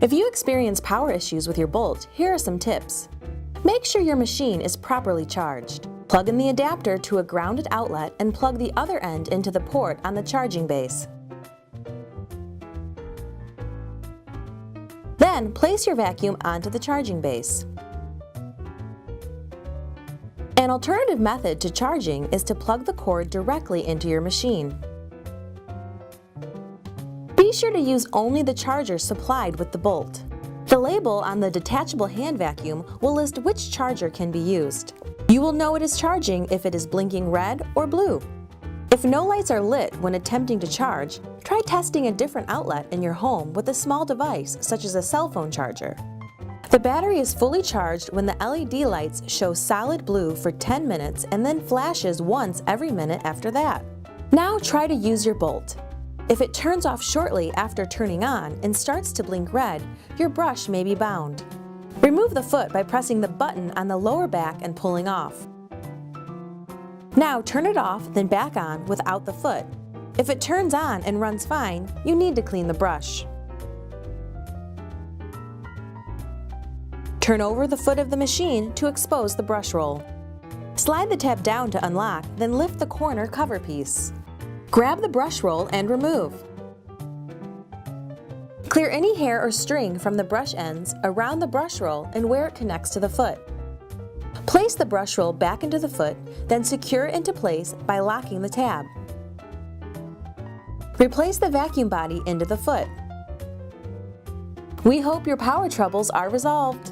If you experience power issues with your Bolt, here are some tips. Make sure your machine is properly charged. Plug in the adapter to a grounded outlet and plug the other end into the port on the charging base. Then, place your vacuum onto the charging base. An alternative method to charging is to plug the cord directly into your machine. Be sure to use only the charger supplied with the Bolt. The label on the detachable hand vacuum will list which charger can be used. You will know it is charging if it is blinking red or blue. If no lights are lit when attempting to charge, try testing a different outlet in your home with a small device such as a cell phone charger. The battery is fully charged when the LED lights show solid blue for 10 minutes and then flashes once every minute after that. Now try to use your Bolt. If it turns off shortly after turning on and starts to blink red, your brush may be bound. Remove the foot by pressing the button on the lower back and pulling off. Now turn it off, then back on without the foot. If it turns on and runs fine, you need to clean the brush. Turn over the foot of the machine to expose the brush roll. Slide the tab down to unlock, then lift the corner cover piece. Grab the brush roll and remove. Clear any hair or string from the brush ends around the brush roll and where it connects to the foot. Place the brush roll back into the foot, then secure it into place by locking the tab. Replace the vacuum body into the foot. We hope your power troubles are resolved.